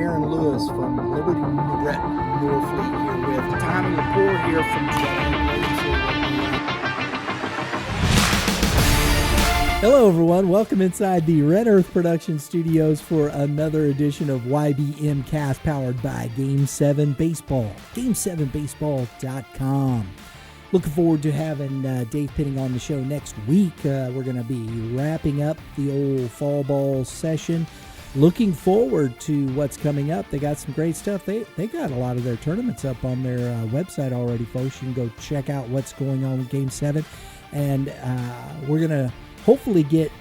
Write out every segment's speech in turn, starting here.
Aaron Lewis from Liberty Norfleet here with Tommy Lepore here from Hello, everyone. Welcome inside the Red Earth Production Studios for another edition of YBMcast powered by Game 7 Baseball. Game7baseball.com. Looking forward to having Dave Pitting on the show next week. We're going to be wrapping up the old fall ball session. Looking forward to what's coming up. They got some great stuff. They got a lot of their tournaments up on their website already, folks. You can go check out what's going on with Game 7. And we're going to hopefully get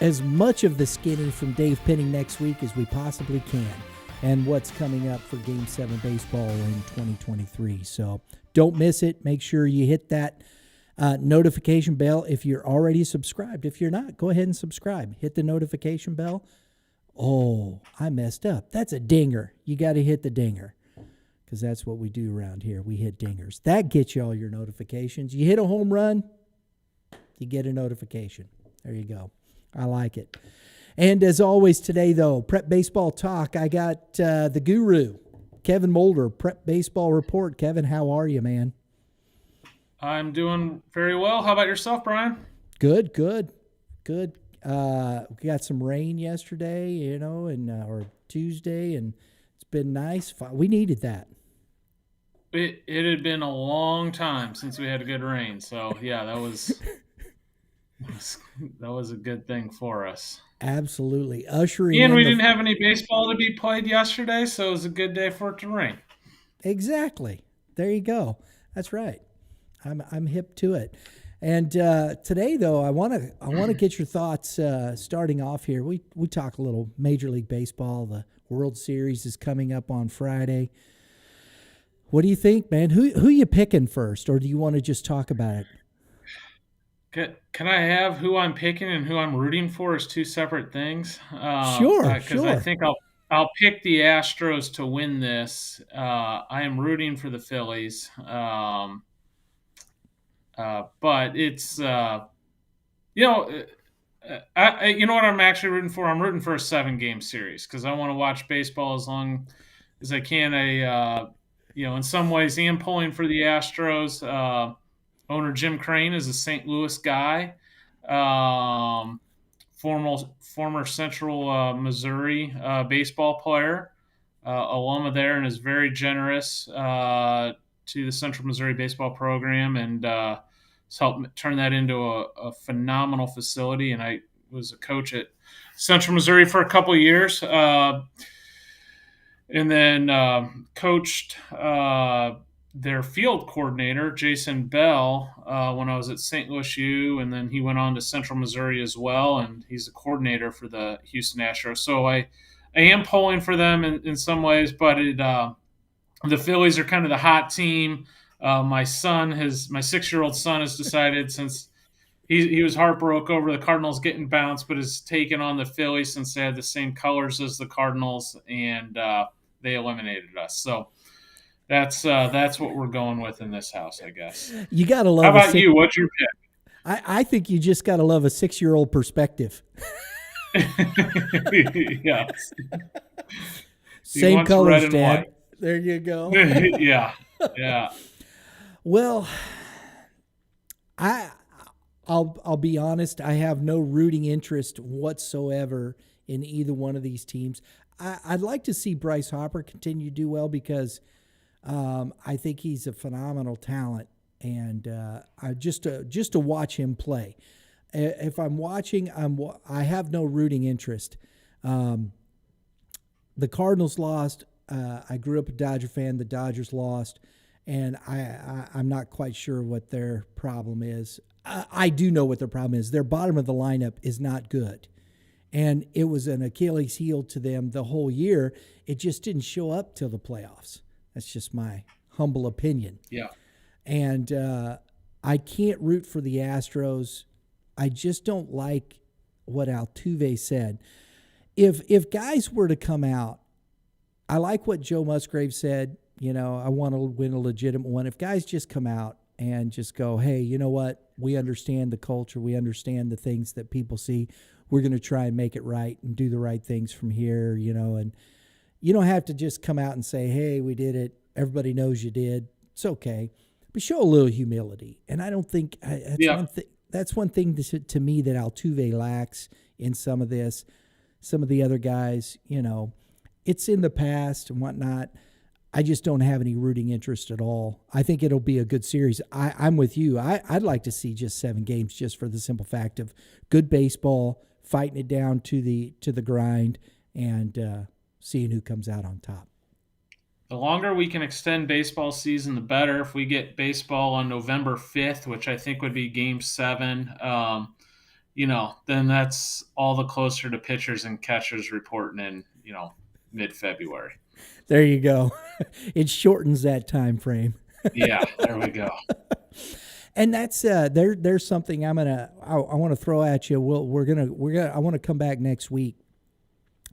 as much of the skinny from Dave Pitting next week as we possibly can, and what's coming up for Game 7 baseball in 2023. So don't miss it. Make sure you hit that notification bell if you're already subscribed. If you're not, go ahead and subscribe. Hit the notification bell. Oh, I messed up. That's a dinger. You got to hit the dinger, because that's what we do around here. We hit dingers. That gets you all your notifications. You hit a home run, you get a notification. There you go. I like it. And as always today, though, Prep Baseball Talk, I got the guru, Kevin Mulder, Prep Baseball Report. Kevin, how are you, man? I'm doing very well. How about yourself, Brian? Good. We got some rain yesterday, and or Tuesday, and it's been nice. We needed that. It had been a long time since we had a good rain, so yeah, that was a good thing for us. Absolutely, ushering. And we didn't have any baseball to be played yesterday, so it was a good day for it to rain. Exactly. There you go. That's right. I'm hip to it. And today, though, I want to get your thoughts. Starting off here, we talk a little Major League Baseball. The World Series is coming up on Friday. What do you think, man? Who you picking first, or do you want to just talk about it? Can I have who I'm picking and who I'm rooting for as two separate things? Sure. Because I think I'll pick the Astros to win this. I am rooting for the Phillies. But it's, you know what I'm actually rooting for? I'm rooting for a 7-game series because I want to watch baseball as long as I can. In some ways, I am pulling for the Astros. Owner Jim Crane is a St. Louis guy, former Central Missouri baseball player, alum of there, and is very generous to the Central Missouri baseball program, and has helped turn that into a phenomenal facility. And I was a coach at Central Missouri for a couple of years, and then coached their field coordinator, Jason Bell, when I was at St. Louis U, and then he went on to Central Missouri as well, and he's the coordinator for the Houston Astros. So I am pulling for them in some ways, but the Phillies are kind of the hot team. My 6-year-old son has decided, since he was heartbroken over the Cardinals getting bounced, but has taken on the Phillies since they had the same colors as the Cardinals, and they eliminated us. So that's what we're going with in this house, I guess. You gotta love. How about you? What's your pick? I think you just gotta love a 6-year-old perspective. Yes. Same colors, Dad. White. There you go. Yeah. Well, I'll be honest. I have no rooting interest whatsoever in either one of these teams. I'd like to see Bryce Harper continue to do well because I think he's a phenomenal talent, and just to watch him play. If I'm watching, I have no rooting interest. The Cardinals lost. I grew up a Dodger fan. The Dodgers lost, and I'm not quite sure what their problem is. I do know what their problem is. Their bottom of the lineup is not good, and it was an Achilles heel to them the whole year. It just didn't show up till the playoffs. That's just my humble opinion. Yeah. And I can't root for the Astros. I just don't like what Altuve said. If guys were to come out, I like what Joe Musgrave said. I want to win a legitimate one. If guys just come out and just go, hey, you know what? We understand the culture. We understand the things that people see. We're going to try and make it right and do the right things from here, and You don't have to just come out and say, "Hey, we did it. Everybody knows you did." It's okay, but show a little humility. And I don't think that's Yeah. one thing. That's one thing to me that Altuve lacks in some of this. Some of the other guys, it's in the past and whatnot. I just don't have any rooting interest at all. I think it'll be a good series. I'm with you. I'd like to see just 7 games, just for the simple fact of good baseball, fighting it down to the grind, and seeing who comes out on top. The longer we can extend baseball season, the better. If we get baseball on November 5th, which I think would be Game 7, then that's all the closer to pitchers and catchers reporting in, mid-February. There you go. It shortens that time frame. Yeah, there we go. And that's there's something I want to throw at you. I want to come back next week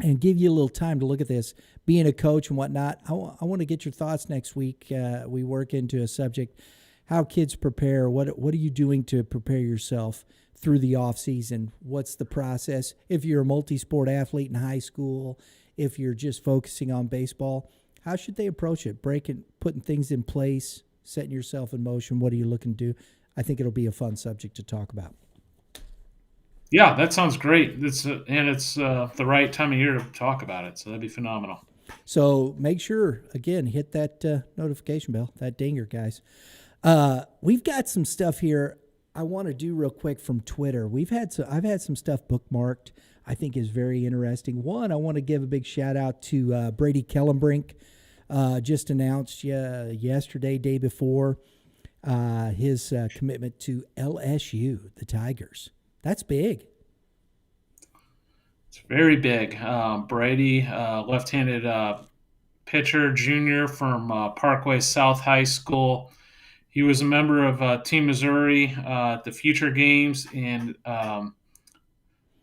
and give you a little time to look at this. Being a coach and whatnot, I want to get your thoughts next week. We work into a subject, how kids prepare. What are you doing to prepare yourself through the off season? What's the process? If you're a multi-sport athlete in high school, if you're just focusing on baseball, how should they approach it? Putting things in place, setting yourself in motion. What are you looking to do? I think it'll be a fun subject to talk about. Yeah, that sounds great. It's the right time of year to talk about it, so that'd be phenomenal. So make sure, again, hit that notification bell, that dinger, guys. We've got some stuff here I want to do real quick from Twitter. I've had some stuff bookmarked I think is very interesting. One, I want to give a big shout out to Brady Kellenbrink. Just announced yesterday, day before, his commitment to LSU, the Tigers. That's big. It's very big. Brady, left-handed pitcher, junior from Parkway South High School. He was a member of Team Missouri at the Future Games, and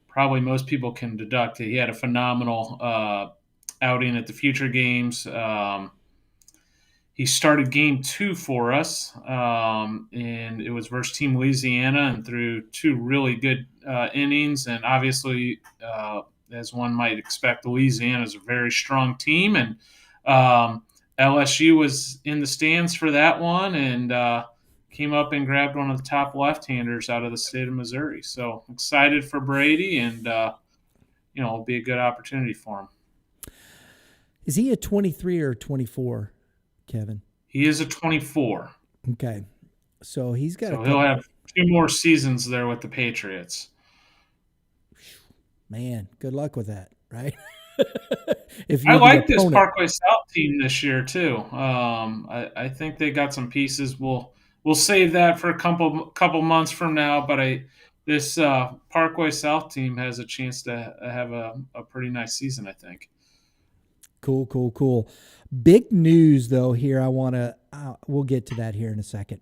probably most people can deduct that he had a phenomenal outing at the Future Games. He started Game 2 for us, and it was versus Team Louisiana, and threw 2 really good innings. And obviously, as one might expect, Louisiana is a very strong team, and LSU was in the stands for that one, and came up and grabbed one of the top left-handers out of the state of Missouri. So excited for Brady, and it'll be a good opportunity for him. Is he a 23 or 24, Kevin? He is a 24. Okay, so he's got. So he'll have 2 more seasons there with the Patriots. Man, good luck with that, right? I like this Parkway South team this year too. I think they got some pieces. We'll save that for a couple months from now. But this Parkway South team has a chance to have a pretty nice season, I think. Cool. Big news though here. We'll get to that here in a second.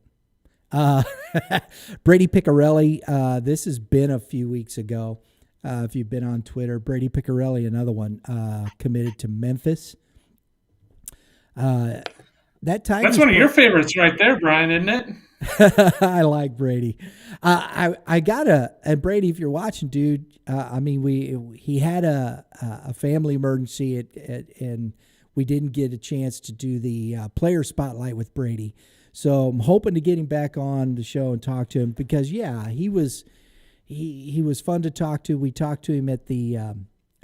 Brady Piccarelli. This has been a few weeks ago. If you've been on Twitter, Brady Piccarelli, another one, committed to Memphis. That's one of your favorites right there, Brian, isn't it? I like Brady. I gotta, and Brady, if you're watching, dude, he had a family emergency and we didn't get a chance to do the player spotlight with Brady. So I'm hoping to get him back on the show and talk to him because he was fun to talk to. We talked to him at the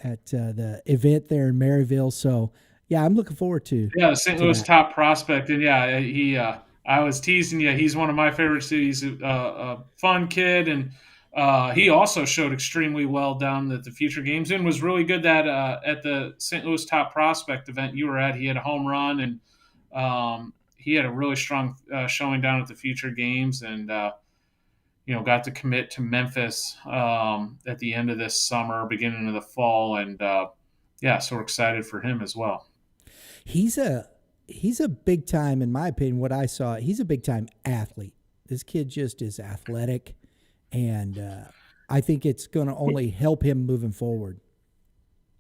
event there in Maryville. So yeah, I'm looking forward to. Yeah, the St. Louis top prospect, and yeah, I was teasing you. He's one of my favorites too. He's a fun kid, and he also showed extremely well down at the Future Games and was really good at the St. Louis top prospect event you were at. He had a home run, and he had a really strong showing down at the Future Games, and got to commit to Memphis at the end of this summer, beginning of the fall, and so we're excited for him as well. He's a big time, in my opinion, what I saw, he's a big time athlete. This kid just is athletic, and I think it's going to only help him moving forward.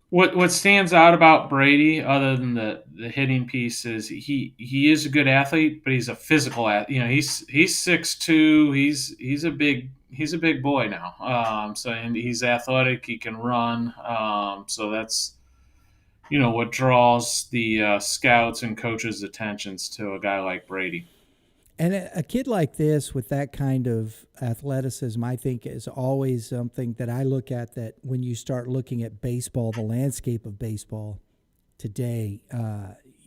What stands out about Brady, other than the hitting piece, is he is a good athlete, but he's a physical athlete. He's 6'2". He's a big boy now. And he's athletic. He can run. So that's what draws the scouts and coaches' attentions to a guy like Brady. And a kid like this with that kind of athleticism, I think, is always something that I look at. That when you start looking at baseball, the landscape of baseball today,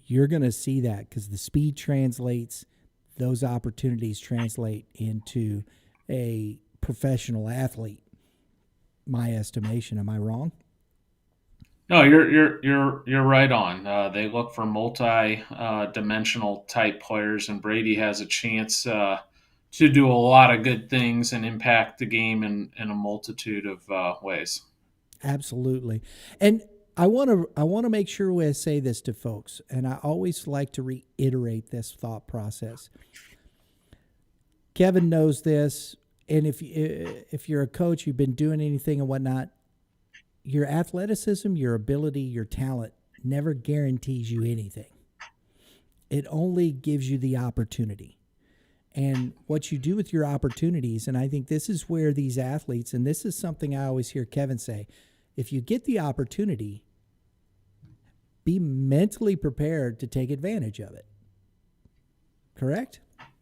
you're going to see that because the speed translates, those opportunities translate into a professional athlete. My estimation. Am I wrong? No, you're right on. They look for multi-dimensional type players, and Brady has a chance to do a lot of good things and impact the game in a multitude of ways. Absolutely. And I want to make sure we say this to folks, and I always like to reiterate this thought process. Kevin knows this, and if you're a coach, you've been doing anything and whatnot, your athleticism, your ability, your talent never guarantees you anything. It only gives you the opportunity. And what you do with your opportunities, and I think this is where these athletes, and this is something I always hear Kevin say, if you get the opportunity, be mentally prepared to take advantage of it. Correct?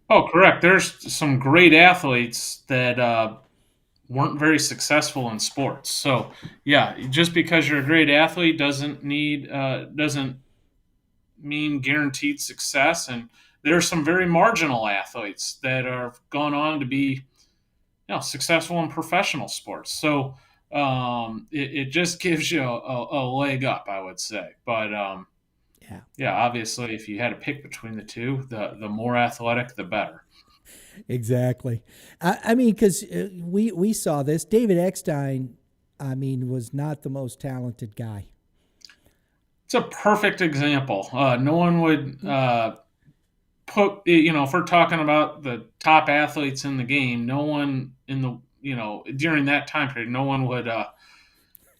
Oh, correct. There's some great athletes that weren't very successful in sports. So, yeah, just because you're a great athlete doesn't mean guaranteed success. And there are some very marginal athletes that have gone on to be successful in professional sports. So it just gives you a leg up, I would say. But Yeah. yeah, obviously, if you had to pick between the two, the more athletic, the better. Exactly. I mean, because we saw this. David Eckstein, I mean, was not the most talented guy. It's a perfect example. No one would put, if we're talking about the top athletes in the game, no one in the, during that time period, no one would,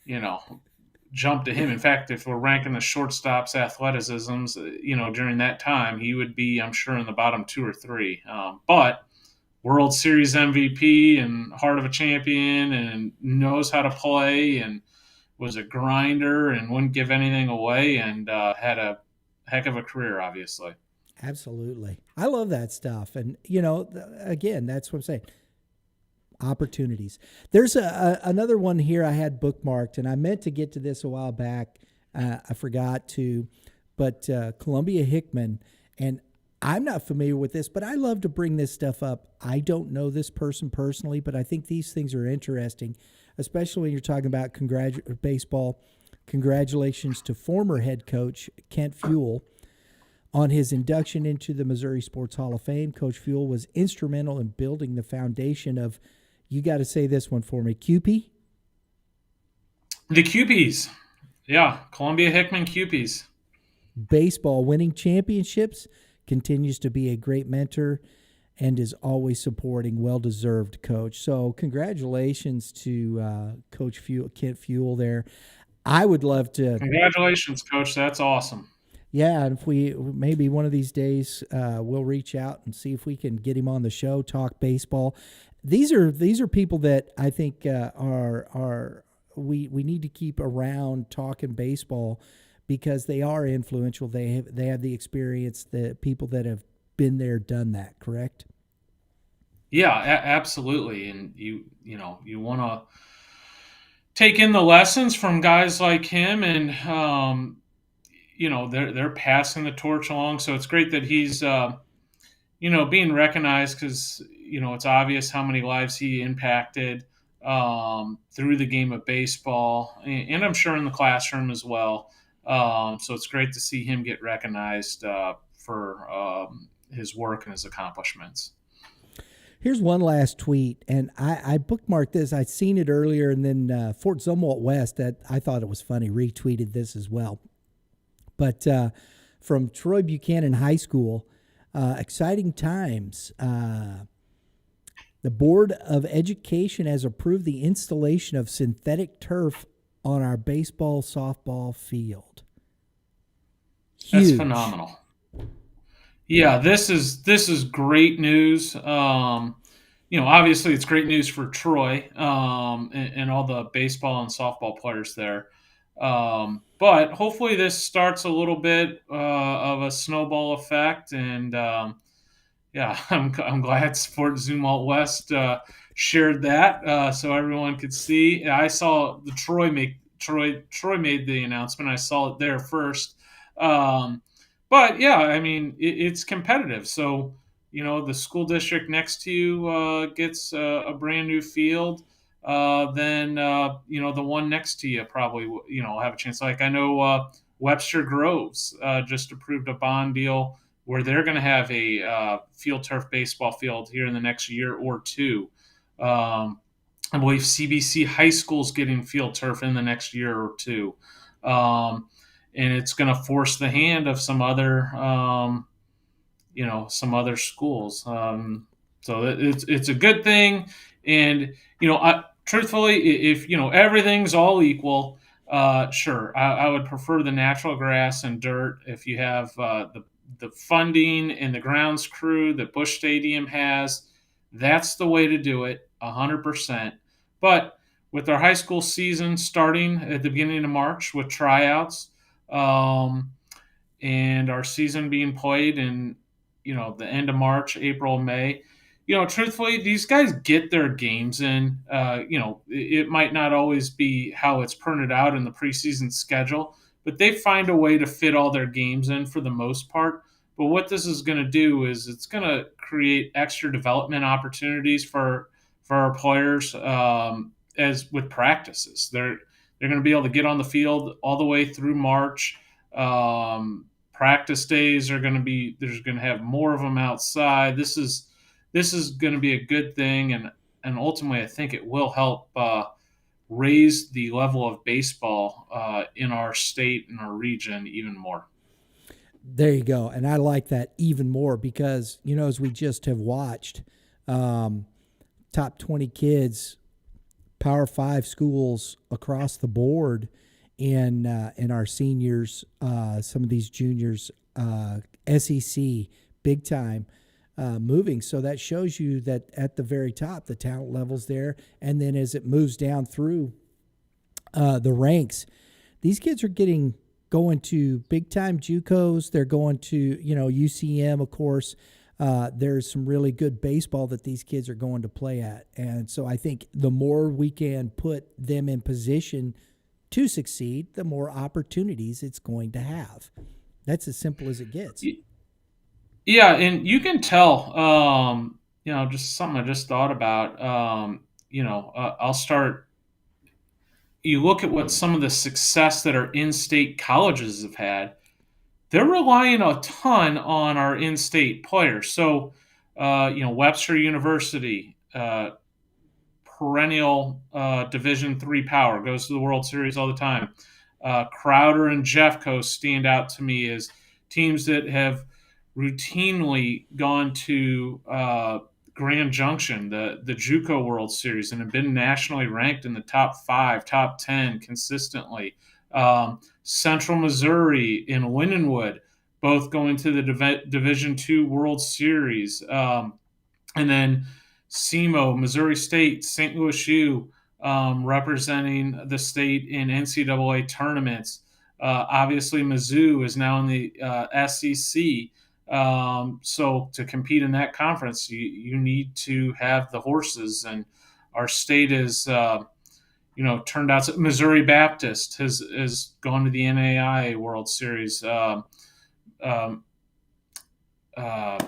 you know, jump to him. In fact, if we're ranking the shortstops' athleticisms, during that time, he would be, I'm sure, in the bottom two or three. But World Series MVP and heart of a champion and knows how to play and was a grinder and wouldn't give anything away and had a heck of a career, obviously. Absolutely. I love that stuff. And, again, that's what I'm saying. Opportunities. There's another one here I had bookmarked, and I meant to get to this a while back. I forgot to, but Columbia Hickman, and I'm not familiar with this, but I love to bring this stuff up. I don't know this person personally, but I think these things are interesting, especially when you're talking about baseball. Congratulations to former head coach Kent Fuel on his induction into the Missouri Sports Hall of Fame. Coach Fuel was instrumental in building the foundation of, you got to say this one for me, QP? The QPs. Yeah, Columbia Hickman QPs. Baseball, winning championships, continues to be a great mentor and is always supporting, well-deserved coach. So congratulations to Coach Fuel, Kent Fuel there. I would love to. Congratulations, Coach. That's awesome. Yeah, and if we maybe one of these days we'll reach out and see if we can get him on the show, talk baseball. These are people that I think are we need to keep around talking baseball because they are influential. They have the experience, the people that have been there, done that. Correct? Yeah, absolutely. And you want to take in the lessons from guys like him, and they're passing the torch along. So it's great that he's being recognized because it's obvious how many lives he impacted through the game of baseball, and I'm sure in the classroom as well. So it's great to see him get recognized for his work and his accomplishments. Here's one last tweet, and I bookmarked this. I'd seen it earlier, and then Fort Zumwalt West, that I thought it was funny, retweeted this as well. But from Troy Buchanan High School, exciting times. The Board of Education has approved the installation of synthetic turf on our baseball softball field. Huge. That's phenomenal. Yeah, this is great news. Obviously it's great news for Troy and all the baseball and softball players there. But hopefully this starts a little bit of a snowball effect, and yeah, I'm glad Sport Zoom Alt West shared that so everyone could see. I saw the Troy made the announcement. I saw it there first. Um, but yeah, I mean it's competitive. So the school district next to you gets a brand new field. Then the one next to you probably have a chance. Like I know Webster Groves just approved a bond deal where they're going to have a field turf baseball field here in the next year or two. Um, I believe CBC High School is getting field turf in the next year or two. And it's going to force the hand of some other schools. So it's a good thing. And truthfully, if everything's all equal, sure, I would prefer the natural grass and dirt. If you have the funding and the grounds crew that Bush Stadium has, that's the way to do it, 100%. But with our high school season starting at the beginning of March with tryouts, um, and our season being played in the end of March, April, May. Truthfully, these guys get their games in. It might not always be how it's printed out in the preseason schedule, but they find a way to fit all their games in for the most part. But what this is going to do is it's going to create extra development opportunities for our players as with practices. They're going to be able to get on the field all the way through March. Practice days are going to be there's going to have more of them outside. This is going to be a good thing, and ultimately I think it will help raise the level of baseball in our state and our region even more. There you go. And I like that even more because, as we just have watched, um, top 20 kids, Power Five schools across the board in our seniors, some of these juniors, SEC, big time. Moving. So that shows you that at the very top, the talent level's there. And then as it moves down through the ranks, these kids are going to big time JUCOs. They're going to UCM, of course. There's some really good baseball that these kids are going to play at, and so I think the more we can put them in position to succeed, the more opportunities it's going to have. That's as simple as it gets. Yeah, and you can tell. Just something I just thought about. I'll start. You look at what some of the success that our in-state colleges have had. They're relying a ton on our in-state players. So, Webster University, perennial Division III power, goes to the World Series all the time. Crowder and Jeffco stand out to me as teams that have routinely gone to Grand Junction, the JUCO World Series, and have been nationally ranked in the top 5, top 10 consistently. Central Missouri and Lindenwood, both going to the Division II World Series. And then SEMO, Missouri State, St. Louis U, representing the state in NCAA tournaments. Obviously, Mizzou is now in the SEC. So to compete in that conference, you need to have the horses. And our state is, turned out. Missouri Baptist has gone to the NAIA World Series. Um,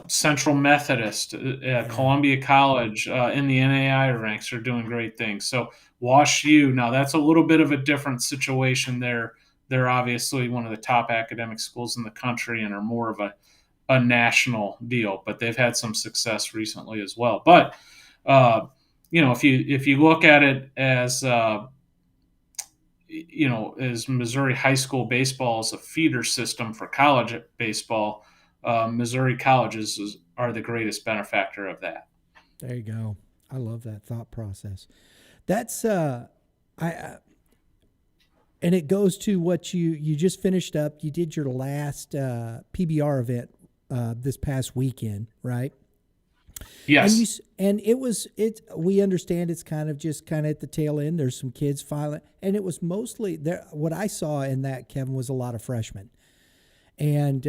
Central Methodist at Columbia College in the NAI ranks are doing great things. So Wash U, now that's a little bit of a different situation there. They're obviously one of the top academic schools in the country and are more of a national deal, but they've had some success recently as well. But if you look at it as as Missouri high school baseball is a feeder system for college baseball, Missouri colleges are the greatest benefactor of that. There you go. I love that thought process. That's I and it goes to what you just finished up. You did your last PBR event this past weekend, right? And Yes. we understand it's kind of at the tail end. There's some kids filing, and it was mostly there. What I saw in that, Kevin, was a lot of freshmen and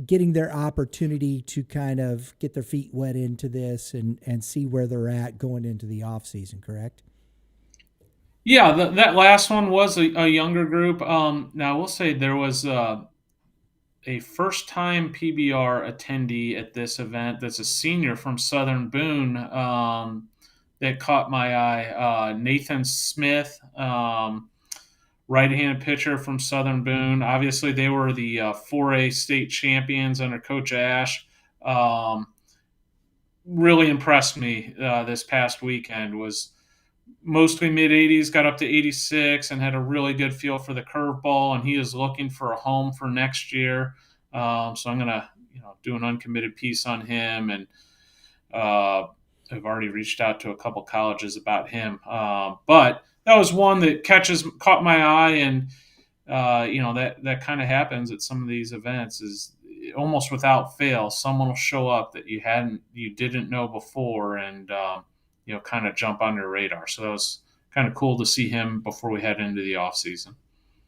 getting their opportunity to kind of get their feet wet into this and see where they're at going into the off season. Correct? Yeah, that last one was a younger group. Now, I will say there was a first time PBR attendee at this event that's a senior from Southern Boone that caught my eye. Nathan Smith, right handed pitcher from Southern Boone. Obviously, they were the 4A state champions under Coach Ash. Really impressed me this past weekend. Was mostly mid 80s, got up to 86, and had a really good feel for the curveball. And he is looking for a home for next year. So I'm gonna, do an uncommitted piece on him, and I've already reached out to a couple colleges about him. But that was one that caught my eye, and that kind of happens at some of these events. Is almost without fail, someone will show up that you didn't know before, and kind of jump on your radar. So that was kind of cool to see him before we head into the off season.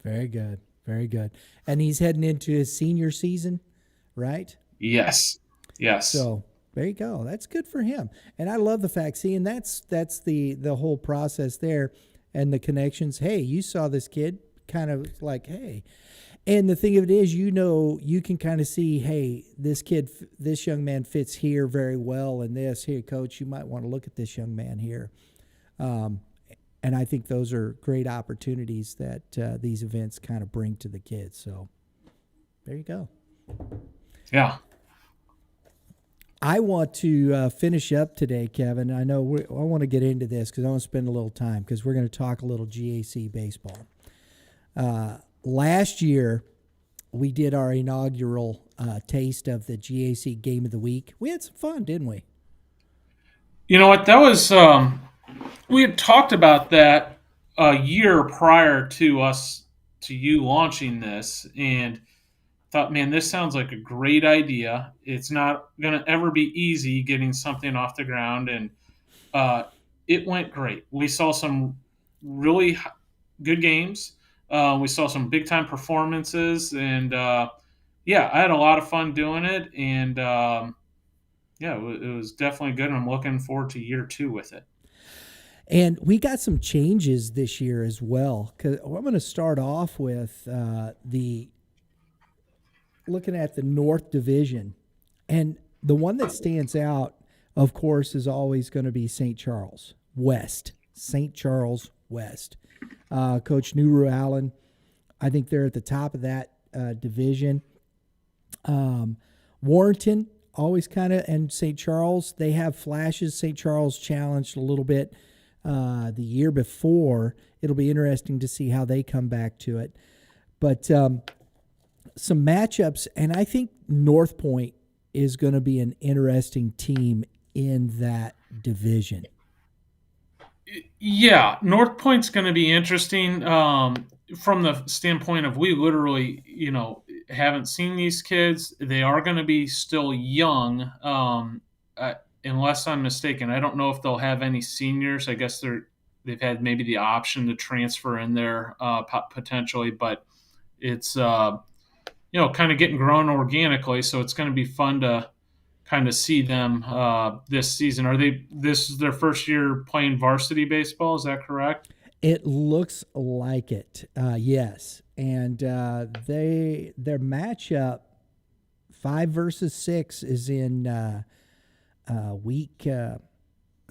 Very good, very good. And he's heading into his senior season, right? Yes. So there you go. That's good for him. And I love the fact, see, and that's the whole process there, and the connections. Hey, you saw this kid, kind of like, hey. And the thing of it is, you can kind of see, hey, this young man fits here very well, and here, coach, you might want to look at this young man here. And I think those are great opportunities that these events kind of bring to the kids. So there you go. Yeah. I want to finish up today, Kevin. I know I want to get into this because I want to spend a little time because we're going to talk a little GAC baseball. Last year, we did our inaugural taste of the GAC Game of the Week. We had some fun, didn't we? You know what? That was we had talked about that a year prior to you launching this, and thought, man, this sounds like a great idea. It's not going to ever be easy getting something off the ground, and it went great. We saw some really good games. We saw some big time performances, and I had a lot of fun doing it, and it was definitely good. And I'm looking forward to year 2 with it. And we got some changes this year as well. Because I'm going to start off with looking at the North Division, and the one that stands out, of course, is always going to be St. Charles West. St. Charles West. Coach Nuru Allen, I think they're at the top of that division. Warrenton, always kind of, and St. Charles, they have flashes. St. Charles challenged a little bit the year before. It'll be interesting to see how they come back to it. But some matchups, and I think North Point is going to be an interesting team in that division. Yeah, North Point's going to be interesting from the standpoint of we literally, haven't seen these kids. They are going to be still young, unless I'm mistaken. I don't know if they'll have any seniors. I guess they've had maybe the option to transfer in there potentially, but it's kind of getting grown organically. So it's going to be fun to kind of see them this season. This is their first year playing varsity baseball? Is that correct? It looks like it, yes. And their matchup 5 versus 6 is in week the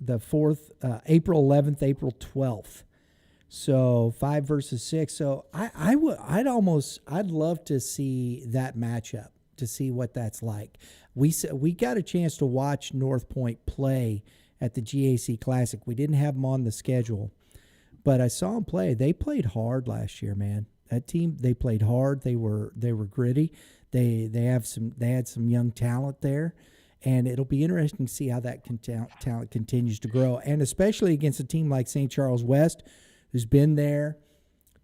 4th, April 11th, April 12th. So 5 versus 6. So I'd love to see that matchup, to see what that's like. We got a chance to watch North Point play at the GAC Classic. We didn't have them on the schedule, but I saw them play. They played hard last year, man. That team, they played hard. They were gritty. They had some young talent there, and it'll be interesting to see how that talent continues to grow, and especially against a team like St. Charles West, who's been there,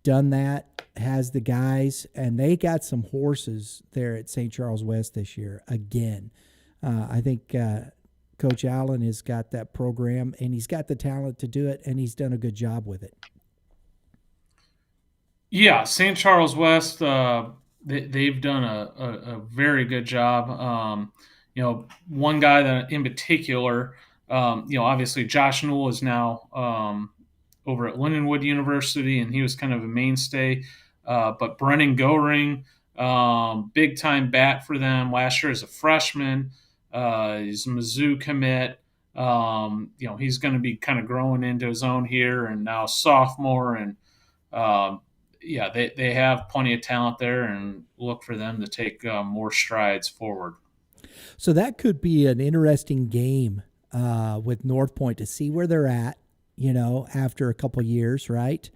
done that, has the guys, and they got some horses there at St. Charles West this year again. I think Coach Allen has got that program, and he's got the talent to do it, and he's done a good job with it. Yeah, St. Charles West, they've done a very good job. One guy that in particular, obviously Josh Newell is now over at Lindenwood University, and he was kind of a mainstay. But Brennan Goring, big time bat for them last year as a freshman. He's a Mizzou commit. He's going to be kind of growing into his own here, and now sophomore, and um, yeah, they have plenty of talent there, and look for them to take more strides forward. So that could be an interesting game with North Point to see where they're at, after a couple years, right?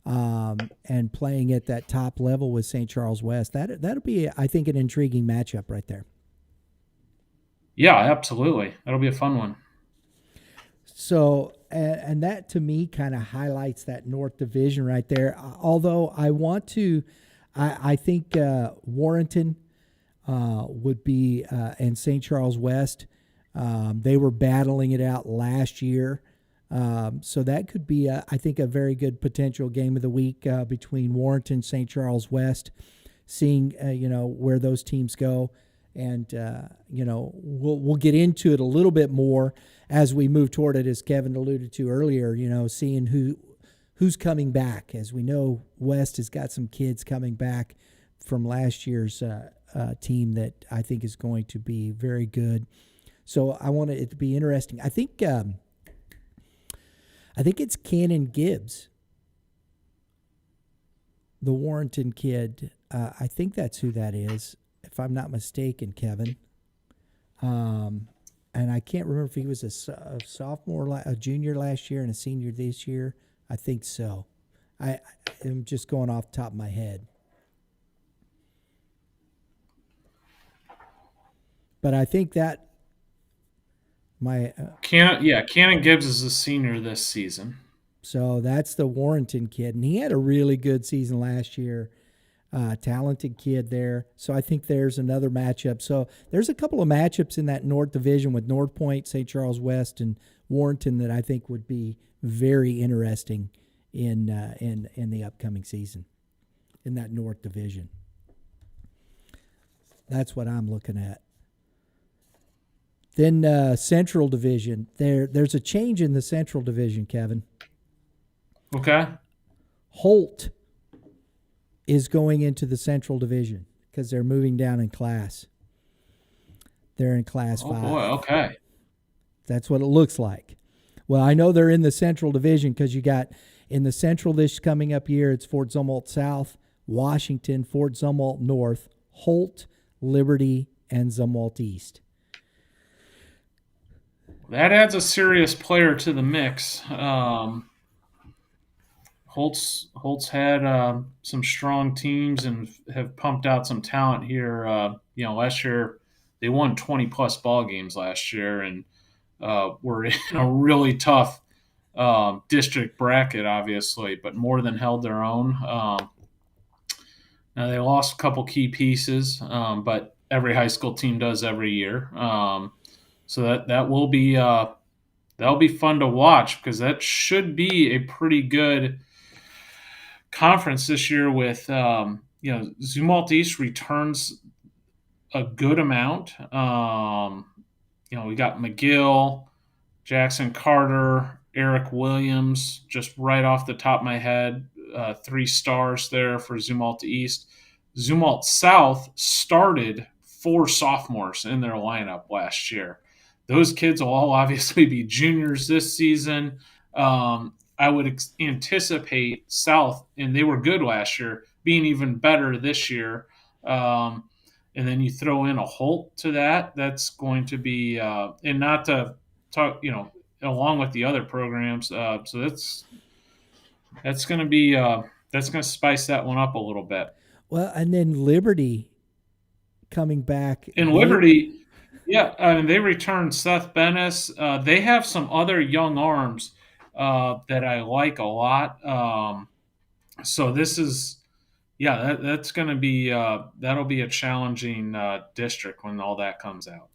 And playing at that top level with St. Charles West. That'll be, I think, an intriguing matchup right there. Yeah, absolutely. That'll be a fun one. So, and that to me kind of highlights that North Division right there. Although I think Warrenton would be, and St. Charles West, they were battling it out last year. So that could be, I think, a very good potential game of the week between Warrenton, St. Charles West, seeing where those teams go, and we'll get into it a little bit more as we move toward it, as Kevin alluded to earlier. Seeing who's coming back. As we know, West has got some kids coming back from last year's team that I think is going to be very good. So I want it to be interesting. I think it's Cannon Gibbs, the Warrenton kid. I think that's who that is, if I'm not mistaken, Kevin. And I can't remember if he was a sophomore, a junior last year, and a senior this year. I think so. I am just going off the top of my head. But I think that Cannon Gibbs is a senior this season. So that's the Warrenton kid, and he had a really good season last year. Talented kid there. So I think there's another matchup. So there's a couple of matchups in that North Division with North Point, St. Charles West, and Warrenton that I think would be very interesting in the upcoming season in that North Division. That's what I'm looking at. Then Central Division. There's a change in the Central Division, Kevin. Okay. Holt is going into the Central Division because they're moving down in class. They're in Class 5. Oh, boy, okay. That's what it looks like. Well, I know they're in the Central Division because you got in the Central this coming up year, it's Fort Zumwalt South, Washington, Fort Zumwalt North, Holt, Liberty, and Zumwalt East. That adds a serious player to the mix. Holt's had some strong teams and have pumped out some talent here. Last year they won 20-plus ball games last year, and were in a really tough district bracket, obviously, but more than held their own. Now they lost a couple key pieces, but every high school team does every year. So that will be that'll be fun to watch because that should be a pretty good conference this year. With Zumwalt East returns a good amount. We got McGill, Jackson Carter, Eric Williams, just right off the top of my head, 3 stars there for Zumwalt East. Zumwalt South started 4 sophomores in their lineup last year. Those kids will all obviously be juniors this season. I would anticipate South, and they were good last year, being even better this year. And then you throw in a Holt to that. That's going to be, and not to talk, along with the other programs. So that's going to be that's going to spice that one up a little bit. Well, and then Liberty coming back. In Liberty, they returned Seth Bennis. They have some other young arms that I like a lot. So this is, that's going to be that'll be a challenging district when all that comes out.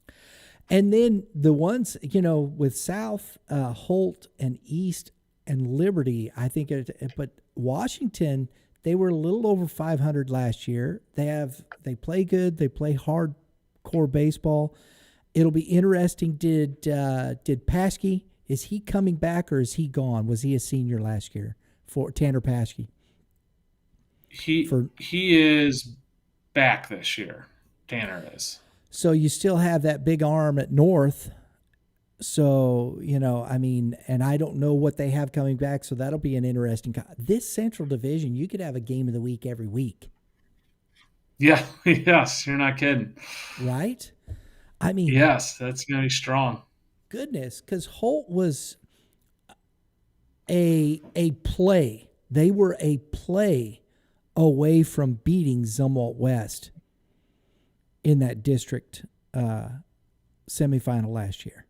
And then the ones, with South, Holt, and East, and Liberty, I think, but Washington, they were a little over 500 last year. They play good, they play hardcore baseball. It'll be interesting. Did Paskey, is he coming back or is he gone? Was he a senior last year for Tanner Paskey? He is back this year. Tanner is. So you still have that big arm at North. So, and I don't know what they have coming back. So that'll be an interesting. This Central Division, you could have a game of the week every week. Yeah. Yes. You're not kidding. Right? I mean, yes, that's going to be strong. Goodness, because Holt was a play. They were a play away from beating Zumwalt West in that district semifinal last year.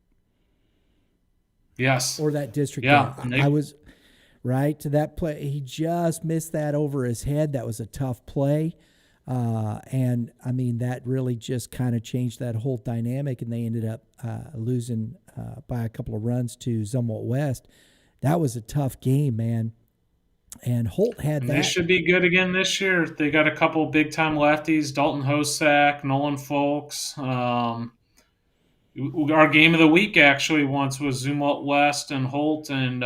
Yes. Or that district. Yeah. I was right to that play. He just missed that over his head. That was a tough play. And I mean, that really just kind of changed that whole dynamic, and they ended up losing by a couple of runs to Zumwalt West. That was a tough game, man. And Holt had that. They should be good again this year. They got a couple big-time lefties, Dalton Hosack, Nolan Folks. Our game of the week actually once was Zumwalt West and Holt, and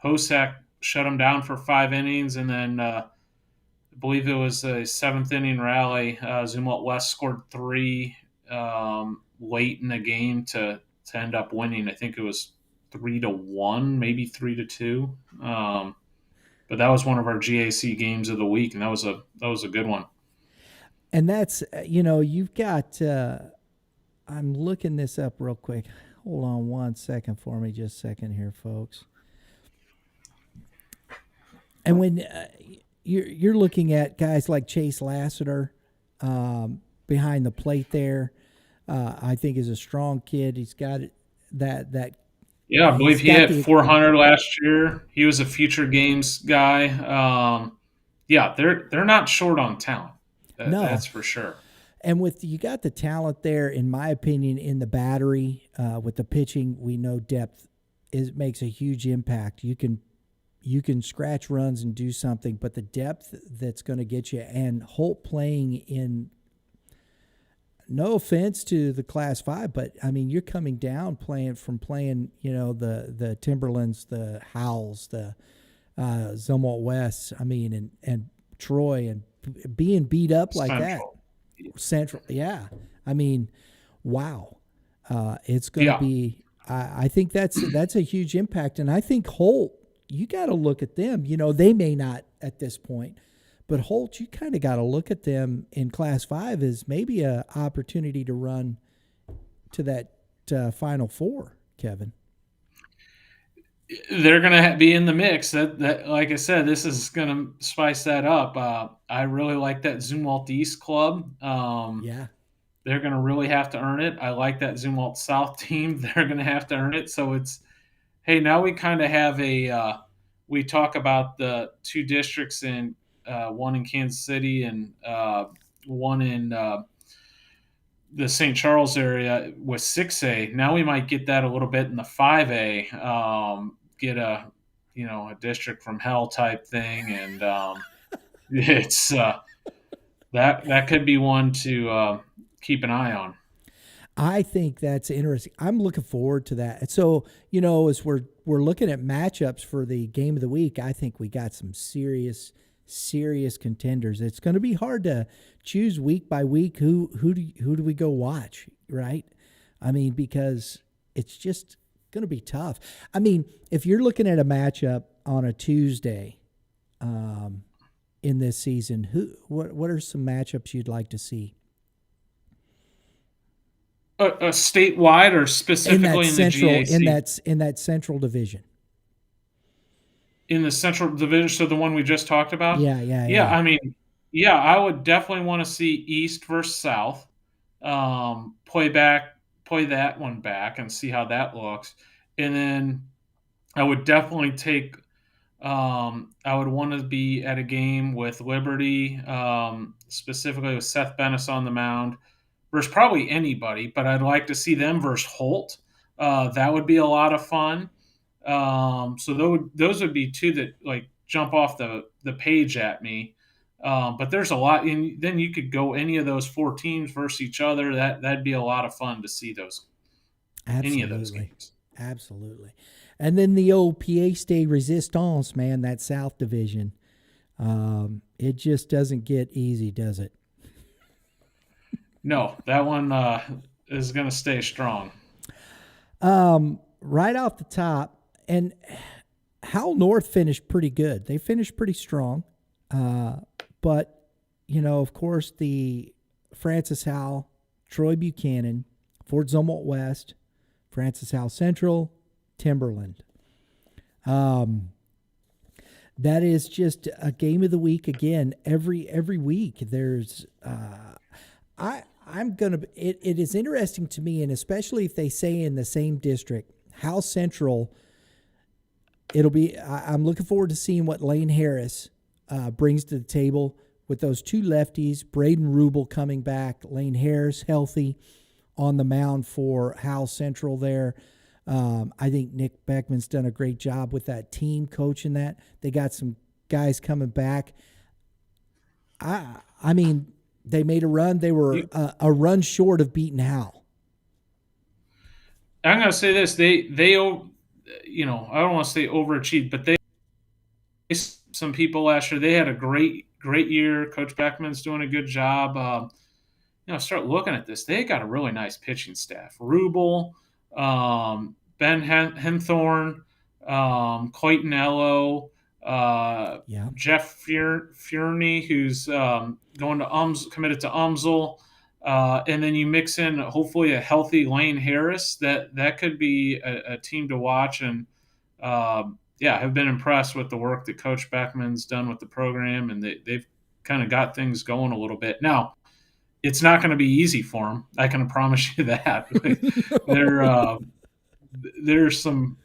Hosack shut them down for 5 innings, and then I believe it was a 7th-inning rally. Zumwalt West scored 3 late in the game to end up winning. I think it was 3-1, maybe 3-2. But that was one of our GAC games of the week, and that was a good one. And that's you've got. I'm looking this up real quick. Hold on one second for me, just a second here, folks. And when you're looking at guys like Chase Lassiter behind the plate there, I think is a strong kid. He's got that. Yeah, I believe he had 400 last year. He was a future games guy. Yeah, they're not short on talent. No, that's for sure. And you got the talent there, in my opinion, in the battery with the pitching. We know depth makes a huge impact. You can scratch runs and do something, but the depth that's going to get you. And Holt playing in. No offense to the Class 5, but I mean, you're coming down playing the Timberlands, the Howells, the Zumwalt West. I mean, and Troy, and being beat up like Central. that. Central, yeah. I mean, wow. It's going to be. I think that's a huge impact, and I think Holt. You got to look at them. They may not at this point. But Holt, you kind of got to look at them in Class 5 as maybe an opportunity to run to that Final Four, Kevin. They're going to be in the mix. That, like I said, this is going to spice that up. I really like that Zumwalt East club. Yeah. They're going to really have to earn it. I like that Zumwalt South team. They're going to have to earn it. So it's, hey, now we kind of have we talk about the 2 districts in one in Kansas City and one in the St. Charles area with 6A. Now we might get that a little bit in the 5A. Get a district from hell type thing, and it's that could be one to keep an eye on. I think that's interesting. I'm looking forward to that. So, as we're looking at matchups for the game of the week, I think we got some serious contenders. It's going to be hard to choose week by week who do we go watch, right? I mean, because it's just going to be tough. I mean, if you're looking at a matchup on a Tuesday in this season, what are some matchups you'd like to see? A statewide or specifically in the GAC? In that Central Division. In the Central Division, so the one we just talked about? Yeah. I mean, yeah, I would definitely want to see East versus South. Play that one back and see how that looks. And then I would definitely take I would want to be at a game with Liberty, specifically with Seth Bennis on the mound, versus probably anybody, but I'd like to see them versus Holt. That would be a lot of fun. So those would be two that like jump off the page at me. But there's a lot, and then you could go any of those four teams versus each other. That'd be a lot of fun to see any of those Absolutely. games. Absolutely. And then the old Pièce de Resistance, man, that South Division. It just doesn't get easy, does it? No, that one is going to stay strong. Right off the top, and Howell North finished pretty good. They finished pretty strong. But, of course, the Francis Howell, Troy Buchanan, Fort Zumwalt West, Francis Howell Central, Timberland. That is just a game of the week again. Every week there's it is interesting to me, and especially if they say in the same district, Howell Central. I'm looking forward to seeing what Lane Harris brings to the table with those two lefties. Braden Rubel coming back, Lane Harris healthy on the mound for Howell Central there. I think Nick Beckman's done a great job with that team coaching that. They got some guys coming back. I mean, they made a run. They were a run short of beating Howell. I'm going to say this: they I don't want to say overachieved, but some people last year they had a great year. Coach Beckman's doing a good job. Start looking at this. They got a really nice pitching staff. Rubel, Ben Henthorn, Clayton Ello, Jeff Furney, who's going to committed to UMSL. And then you mix in hopefully a healthy Lane Harris. That could be a team to watch. And have been impressed with the work that Coach Beckman's done with the program, and they've kind of got things going a little bit. Now, it's not going to be easy for them. I can promise you that. There's some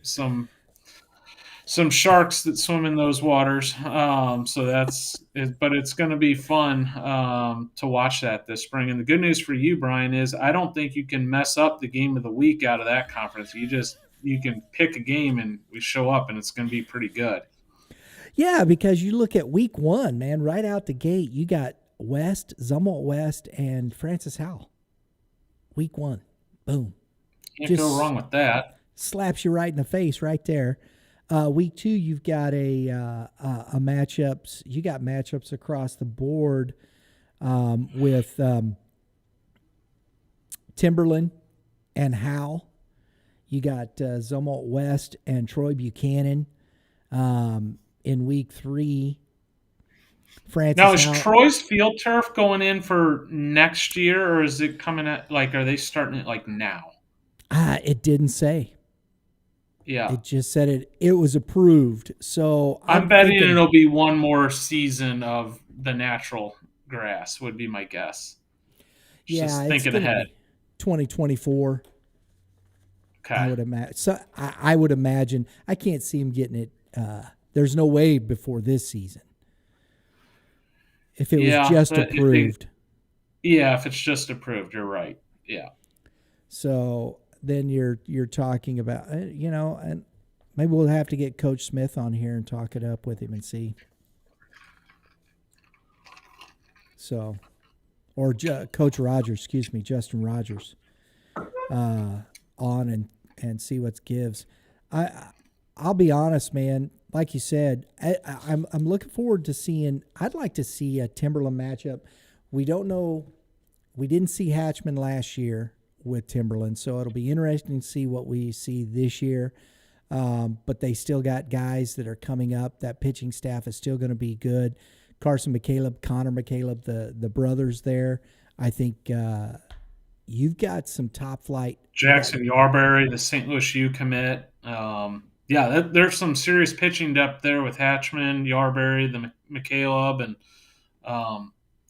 sharks that swim in those waters. But it's going to be fun to watch that this spring. And the good news for you, Brian, is I don't think you can mess up the game of the week out of that conference. You can pick a game and we show up and it's going to be pretty good. Yeah, because you look at week one, man, right out the gate, you got West, Zumwalt West, and Francis Howell. Week one. Boom. Can't go wrong with that. Slaps you right in the face right there. Week two, you've got a matchups. You got matchups across the board with Timberland and Howell. You got Zumwalt West and Troy Buchanan in week three. Francis now, is Howell. Troy's field turf going in for next year, or is it coming at are they starting it now? It didn't say. Yeah. It just said it was approved. So I'm betting it'll be one more season of the natural grass would be my guess. Just thinking ahead. 2024. Okay. I would imagine. So I would imagine. I can't see him getting it. There's no way before this season. If it was just approved. If it's just approved, you're right. Yeah. So then you're talking about, and maybe we'll have to get Coach Smith on here and talk it up with him and see. So, or Coach Rogers, Justin Rogers, on and see what gives. I'll be honest, man. Like you said, I'm looking forward to seeing. I'd like to see a Timberland matchup. We don't know. We didn't see Hatchman last year with Timberland, so it'll be interesting to see what we see this year. But they still got guys that are coming up. That pitching staff is still going to be good. Carson McCaleb, Connor McCaleb, the brothers there. I think you've got some top flight. Jackson Yarberry, the St. Louis U commit. There's some serious pitching depth there with Hatchman, Yarberry, the McCaleb, and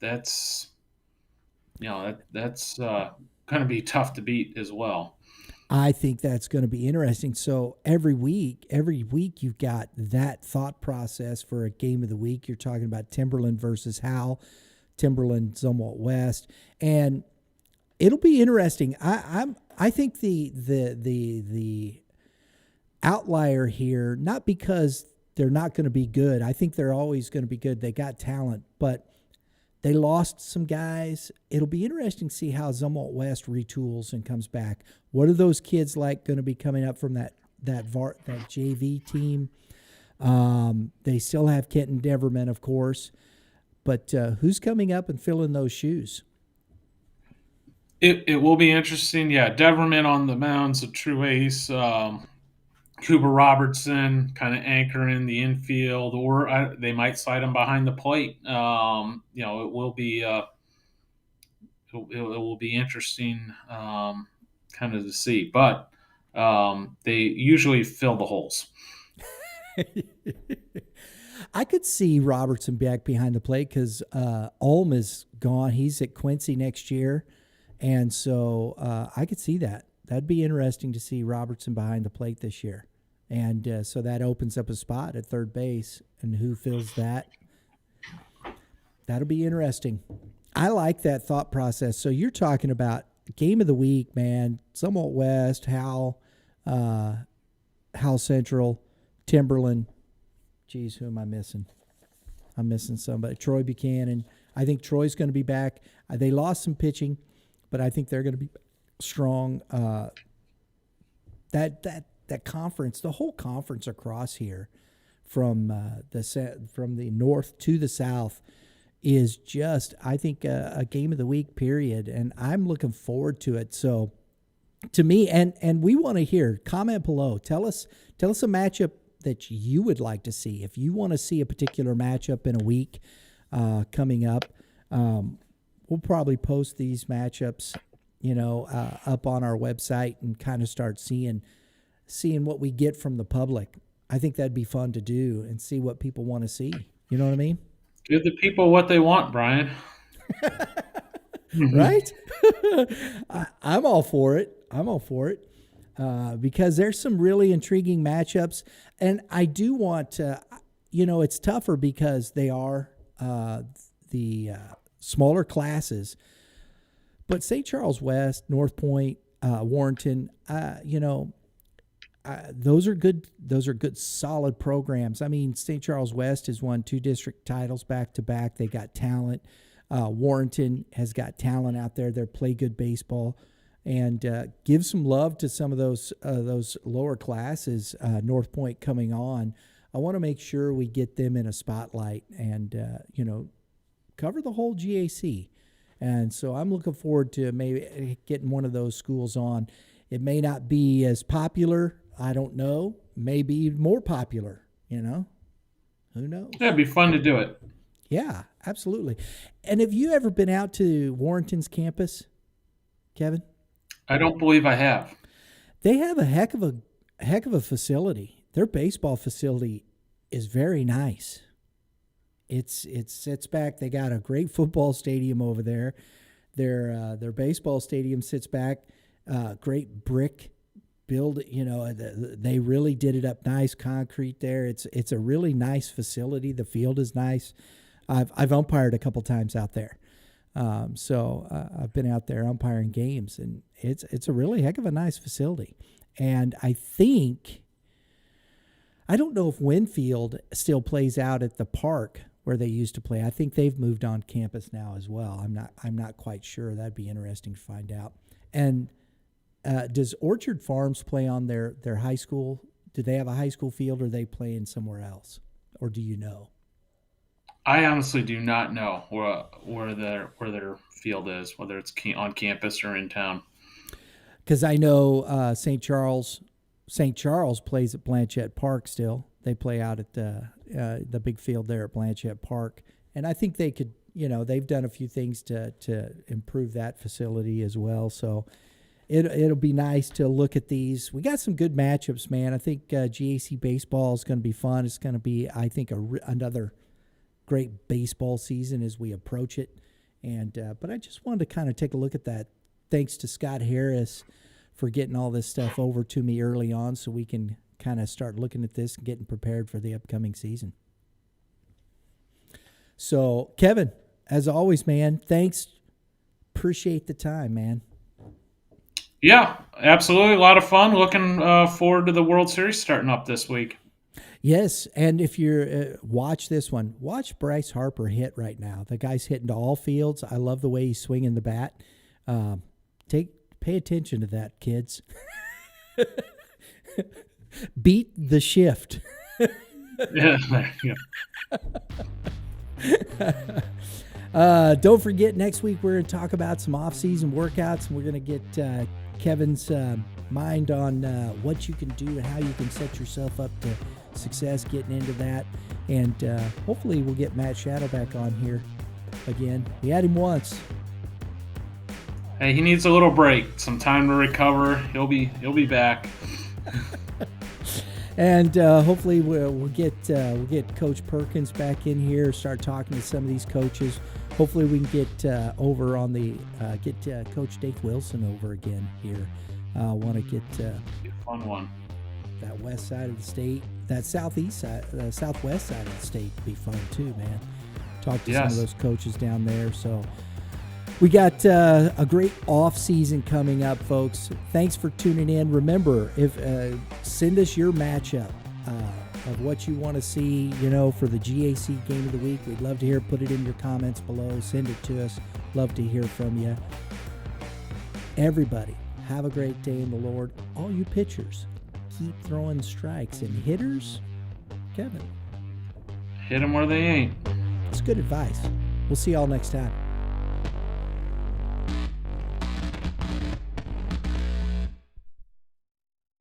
that's going to be tough to beat as well. I think that's going to be interesting. So every week you've got that thought process for a game of the week. You're talking about Timberland versus Howell, Timberland, Zumwalt West. And It'll be interesting. I think the outlier here, not because they're not going to be good. I think they're always going to be good. They got talent, but they lost some guys. It'll be interesting to see how Zumwalt West retools and comes back. What are those kids like going to be coming up from that JV team? They still have Kenton Deverman, of course, but who's coming up and filling those shoes? It will be interesting. Yeah, Deverman on the mound's a true ace. Cooper Robertson kind of anchoring the infield, or they might slide him behind the plate. It will be it will be interesting, kind of to see. But they usually fill the holes. I could see Robertson back behind the plate because Ulm is gone. He's at Quincy next year. And so I could see that. That'd be interesting to see Robertson behind the plate this year. And so that opens up a spot at third base. And who fills that? That'll be interesting. I like that thought process. So you're talking about game of the week, man. Zumwalt West, Hal Central, Timberland. Geez, who am I missing? I'm missing somebody. Troy Buchanan. I think Troy's going to be back. They lost some pitching, but I think they're going to be strong. That conference, the whole conference across here, from the north to the south, is just, I think, a game of the week period, and I'm looking forward to it. So, to me, and we want to hear, comment below. Tell us a matchup that you would like to see. If you want to see a particular matchup in a week coming up, we'll probably post these matchups, up on our website and kind of start seeing what we get from the public. I think that'd be fun to do and see what people want to see. You know what I mean? Give the people what they want, Brian. Right? I'm all for it. Because there's some really intriguing matchups. And I do want to, it's tougher because they are the smaller classes. But St. Charles West, North Point, Warrenton, those are good. Those are good, solid programs. I mean, St. Charles West has won 2 district titles back to back. They got talent. Warrenton has got talent out there. They play good baseball, and give some love to some of those lower classes. North Point coming on. I want to make sure we get them in a spotlight and cover the whole GAC. And so I'm looking forward to maybe getting one of those schools on. It may not be as popular. I don't know. Maybe more popular, Who knows? Yeah, it'd be fun to do it. Yeah, absolutely. And have you ever been out to Warrenton's campus, Kevin? I don't believe I have. They have a heck of a facility. Their baseball facility is very nice. It sits back. They got a great football stadium over there. Their baseball stadium sits back. Great brick build. They really did it up nice, concrete there. It's a really nice facility. The field is nice. I've umpired a couple times out there. So I've been out there umpiring games, and it's a really heck of a nice facility. And I don't know if Winfield still plays out at the park where they used to play. I think they've moved on campus now as well. I'm not quite sure. That'd be interesting to find out. And does Orchard Farms play on their high school? Do they have a high school field, or are they playing somewhere else? Or do you know? I honestly do not know where their field is, whether it's on campus or in town. Because I know St. Charles plays at Blanchette Park still. They play out at the big field there at Blanchette Park, and I think they could. They've done a few things to improve that facility as well. So it'll be nice to look at these. We got some good matchups, man. I think GAC baseball is going to be fun. It's going to be, I think, another great baseball season as we approach it. And but I just wanted to kind of take a look at that. Thanks to Scott Harris for getting all this stuff over to me early on, so we can kind of start looking at this and getting prepared for the upcoming season. So, Kevin, as always, man, thanks. appreciate the time, man. Yeah, absolutely. A lot of fun. Looking forward to the World Series starting up this week. Yes, and if you're watch this one, watch Bryce Harper hit right now. The guy's hitting to all fields. I love the way he's swinging the bat. Pay attention to that, kids. Beat the shift. Yeah. Don't forget, next week we're going to talk about some off-season workouts, and we're going to get Kevin's mind on what you can do and how you can set yourself up to success getting into that. And hopefully we'll get Matt Shadow back on here again. We had him once. Hey, he needs a little break, some time to recover. He'll be back. And hopefully we'll get Coach Perkins back in here. Start talking to some of these coaches. Hopefully we can get over on the Coach Dave Wilson over again here. I want to get a fun one. That west side of the state, that southwest side of the state would be fun too, man. Talk to some of those coaches down there. So we got a great off season coming up, folks. Thanks for tuning in. Remember, if send us your matchup of what you want to see, for the GAC game of the week. We'd love to hear. Put it in your comments below. Send it to us. Love to hear from you. Everybody, have a great day in the Lord. All you pitchers, keep throwing strikes. And hitters, Kevin, hit them where they ain't. it's good advice. We'll see y'all next time.